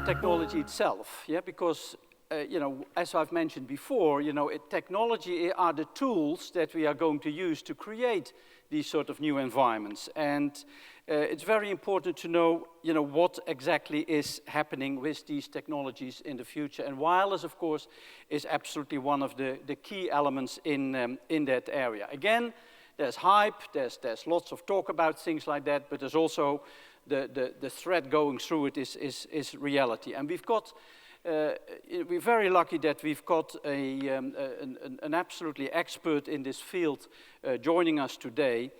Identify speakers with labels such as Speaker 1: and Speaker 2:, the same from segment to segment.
Speaker 1: technology itself, yeah, because as I've mentioned before, technology are the tools that we are going to use to create these sort of new environments. And it's very important to know, what exactly is happening with these technologies in the future. And wireless, of course, is absolutely one of the key elements in that area. Again, there's hype, there's lots of talk about things like that, but there's also the thread going through it is reality. And we're very lucky that we've got an absolutely expert in this field joining us today,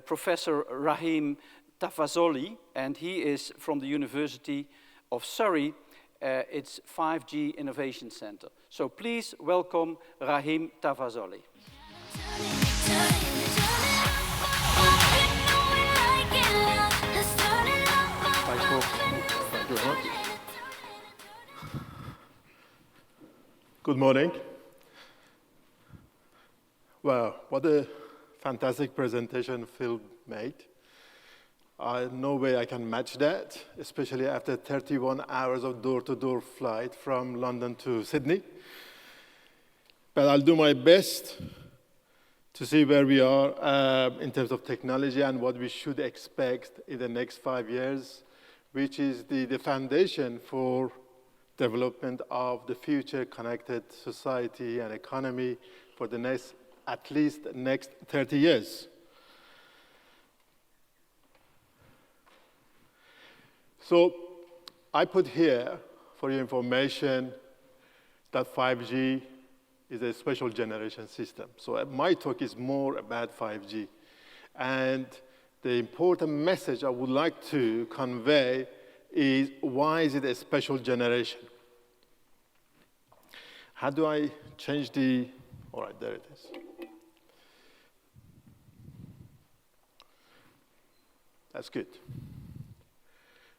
Speaker 1: Professor Rahim Tafazolli, and he is from the University of Surrey. It's 5G Innovation Centre. So please welcome Rahim Tafazolli.
Speaker 2: Thank you very much. Good morning. Wow, what a fantastic presentation Phil made. No way I can match that, especially after 31 hours of door-to-door flight from London to Sydney. But I'll do my best to see where we are in terms of technology and what we should expect in the next 5 years, which is the foundation for development of the future connected society and economy for the next, at least next 30 years. So I put here for your information that 5G is a special generation system. So my talk is more about 5G. And the important message I would like to convey is, why is it a special generation? How do I change all right, there it is. That's good.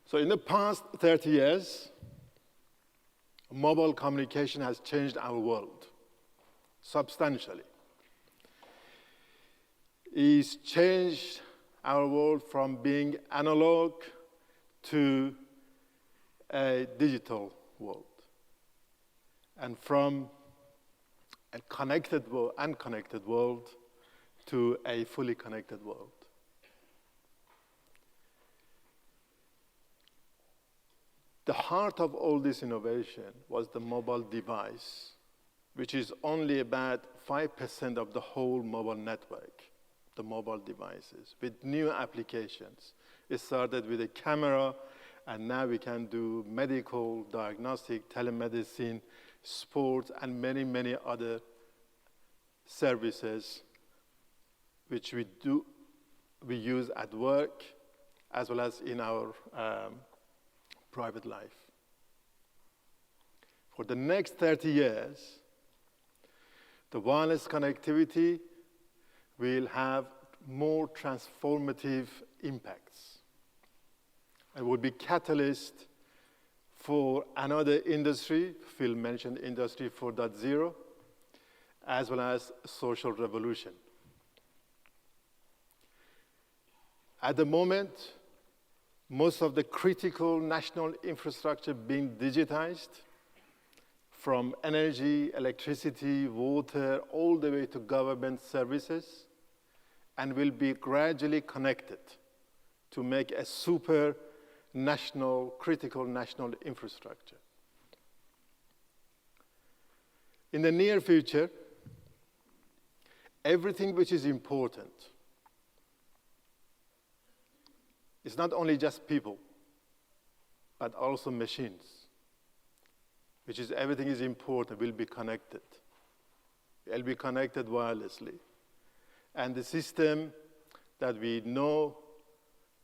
Speaker 2: So in the past 30 years, mobile communication has changed our world substantially. It's changed our world from being analog to a digital world, and from a unconnected world to a fully connected world. The heart of all this innovation was the mobile device, which is only about 5% of the whole mobile network, the mobile devices, with new applications. It started with a camera, and now we can do medical, diagnostic, telemedicine, sports, and many, many other services which we use at work as well as in our private life. For the next 30 years, the wireless connectivity will have more transformative impacts and will be catalyst for another industry. Phil mentioned Industry 4.0, as well as social revolution. At the moment, most of the critical national infrastructure being digitized, from energy, electricity, water, all the way to government services, and will be gradually connected to make a super national, critical national infrastructure. In the near future, everything which is important is not only just people, but also machines, which is everything is important, will be connected. Will be connected wirelessly. And the system that we know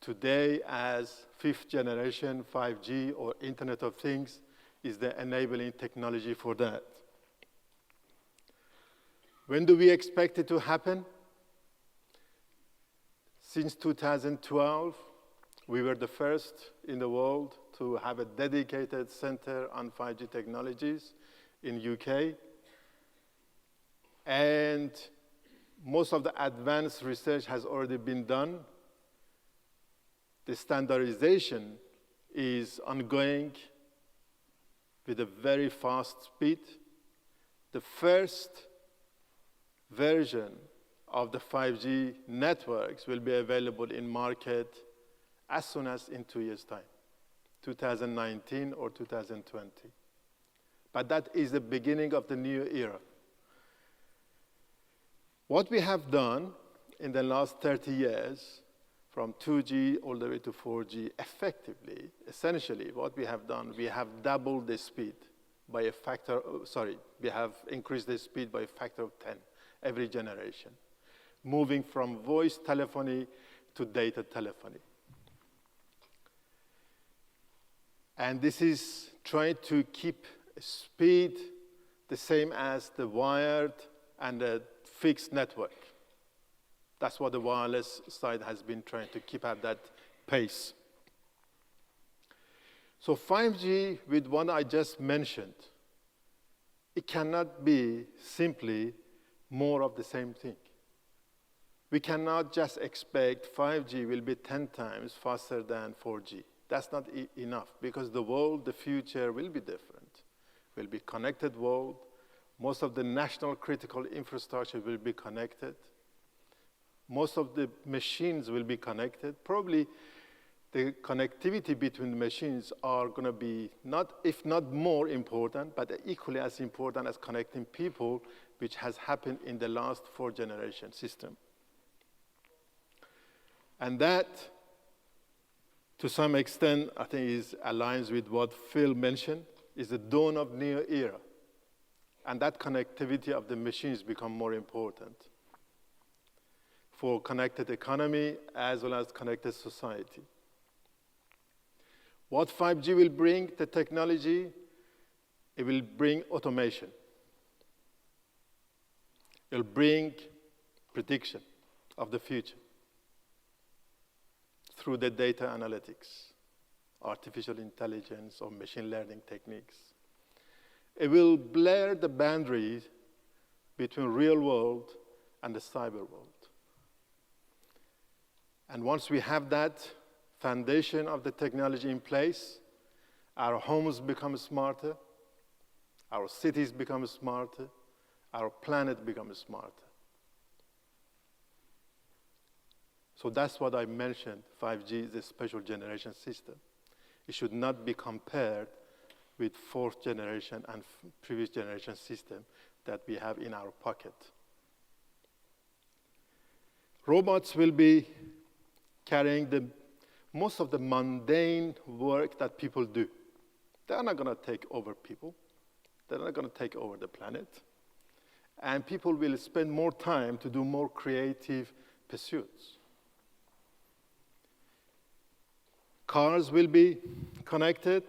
Speaker 2: today as 5th generation 5G or Internet of Things is the enabling technology for that. When do we expect it to happen? Since 2012, we were the first in the world to have a dedicated center on 5G technologies in UK. And most of the advanced research has already been done. The standardization is ongoing with a very fast speed. The first version of the 5G networks will be available in market as soon as in 2 years' time, 2019 or 2020. But that is the beginning of the new era. What we have done in the last 30 years, from 2G all the way to 4G, effectively, essentially, what we have done, we have doubled the speed by a factor, we have increased the speed by a factor of 10 every generation, moving from voice telephony to data telephony. And this is trying to keep speed the same as the wired and the fixed network. That's what the wireless side has been trying to keep at that pace. So 5G, with what I just mentioned, it cannot be simply more of the same thing. We cannot just expect 5G will be 10 times faster than 4G. That's not enough, because the world, the future will be different. Will be connected world. Most of the national critical infrastructure will be connected. Most of the machines will be connected. Probably the connectivity between the machines are going to be not, if not more important, but equally as important as connecting people, which has happened in the last 4-generation system. And that, to some extent, I think aligns with what Phil mentioned, is the dawn of new era. And that connectivity of the machines become more important for connected economy as well as connected society. What 5G will bring, the technology, it will bring automation. It will bring prediction of the future through the data analytics, artificial intelligence or machine learning techniques. It will blur the boundaries between real world and the cyber world. And once we have that foundation of the technology in place, our homes become smarter, our cities become smarter, our planet becomes smarter. So that's what I mentioned, 5G is a special generation system. It should not be compared with 4th generation and previous generation system that we have in our pocket. Robots will be carrying most of the mundane work that people do. They're not going to take over people. They're not going to take over the planet. And people will spend more time to do more creative pursuits. Cars will be connected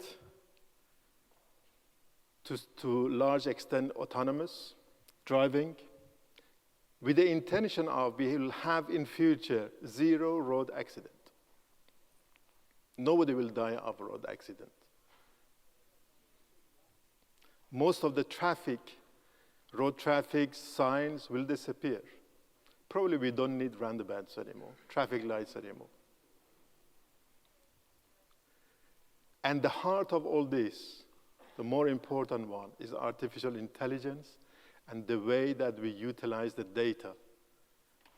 Speaker 2: to large extent autonomous driving, with the intention of we will have in future 0 road accident. Nobody will die of a road accident. Most of the road traffic signs will disappear. Probably we don't need roundabouts anymore, traffic lights anymore. And the heart of all this, the more important one, is artificial intelligence and the way that we utilize the data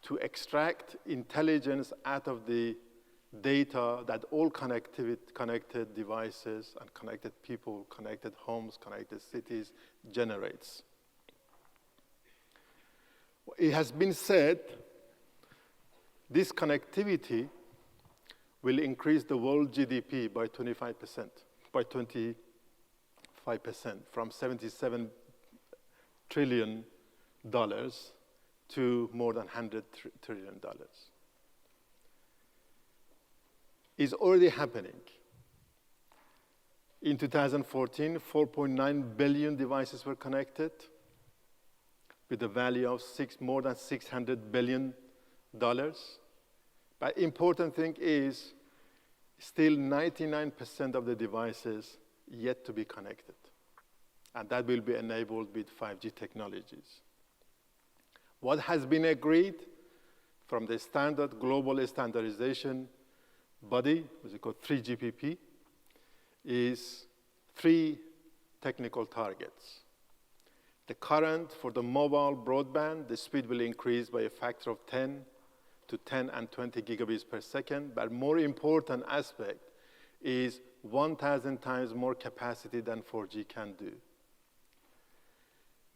Speaker 2: to extract intelligence out of the data that all connected devices and connected people, connected homes, connected cities generates. It has been said this connectivity will increase the world GDP by 25%, from $77 trillion to more than $100 trillion. It's already happening. In 2014, 4.9 billion devices were connected with a value of more than $600 billion. But important thing is, still 99% of the devices yet to be connected. And that will be enabled with 5G technologies. What has been agreed from the standard global standardization body, which is called 3GPP, is 3 technical targets. The current for the mobile broadband, the speed will increase by a factor of 10 to 10 and 20 gigabits per second, but more important aspect is 1,000 times more capacity than 4G can do.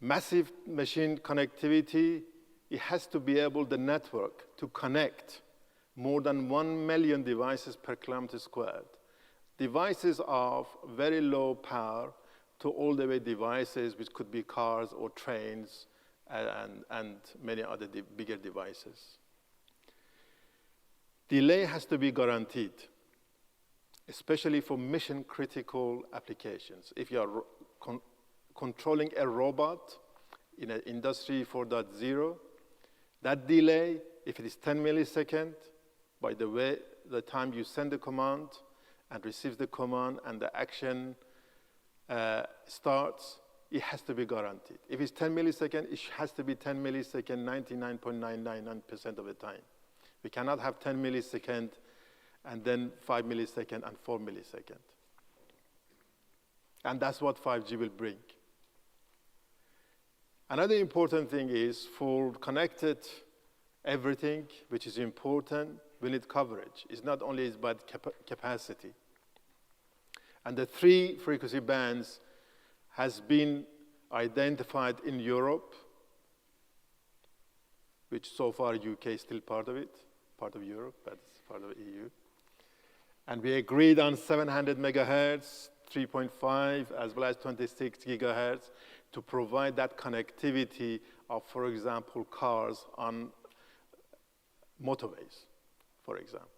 Speaker 2: Massive machine connectivity, it has to be able, the network, to connect more than 1 million devices per kilometer squared. Devices of very low power to all the way devices, which could be cars or trains and many other bigger devices. Delay has to be guaranteed, especially for mission-critical applications. If you are controlling a robot in an industry 4.0, that delay, if it is 10 milliseconds, by the way, the time you send the command and receives the command and the action starts, it has to be guaranteed. If it's 10 milliseconds, it has to be 10 milliseconds 99.999% of the time. We cannot have 10 milliseconds and then 5 milliseconds and 4 milliseconds. And that's what 5G will bring. Another important thing is for connected everything, which is important, we need coverage. It's not only about capacity. And the 3 frequency bands has been identified in Europe, which so far UK is still part of it, part of Europe, but it's part of the EU. And we agreed on 700 megahertz, 3.5, as well as 26 gigahertz to provide that connectivity of, for example, cars on motorways, for example.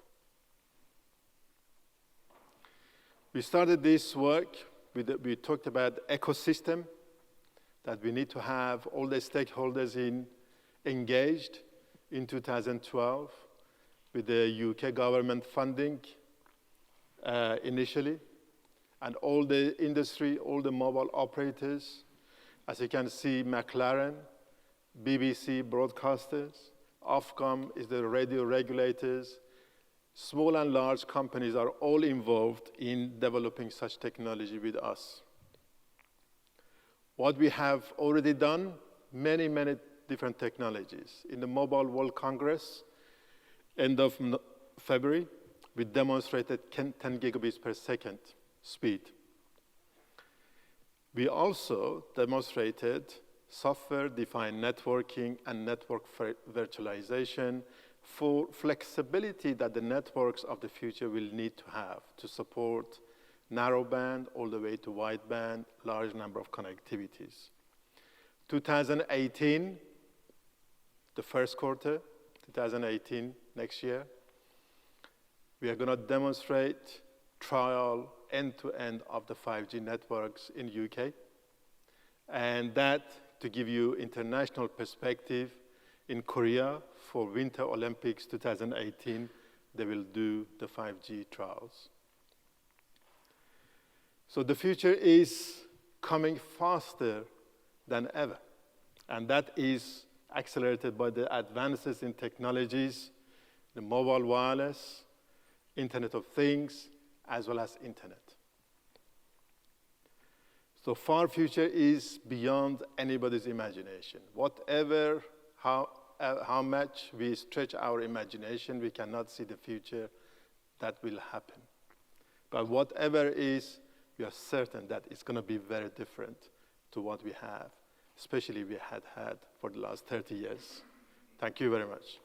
Speaker 2: We started this work, we talked about ecosystem, that we need to have all the stakeholders engaged in 2012 with the UK government funding initially, and all the industry, all the mobile operators. As you can see, McLaren, BBC broadcasters, Ofcom is the radio regulators. Small and large companies are all involved in developing such technology with us. What we have already done, many, many different technologies. In the Mobile World Congress, end of February, we demonstrated 10 gigabits per second speed. We also demonstrated software-defined networking and network virtualization for flexibility that the networks of the future will need to have to support narrowband all the way to wideband, large number of connectivities. 2018, the first quarter, 2018, next year, we are going to demonstrate trial end-to-end of the 5G networks in UK. And that, to give you international perspective, in Korea, for Winter Olympics 2018, they will do the 5G trials. So the future is coming faster than ever. And that is accelerated by the advances in technologies, the mobile wireless, Internet of Things, as well as Internet. So far future is beyond anybody's imagination. Whatever, how much we stretch our imagination, we cannot see the future that will happen. But whatever is, we are certain that it's going to be very different to what we have, especially we had for the last 30 years. Thank you very much.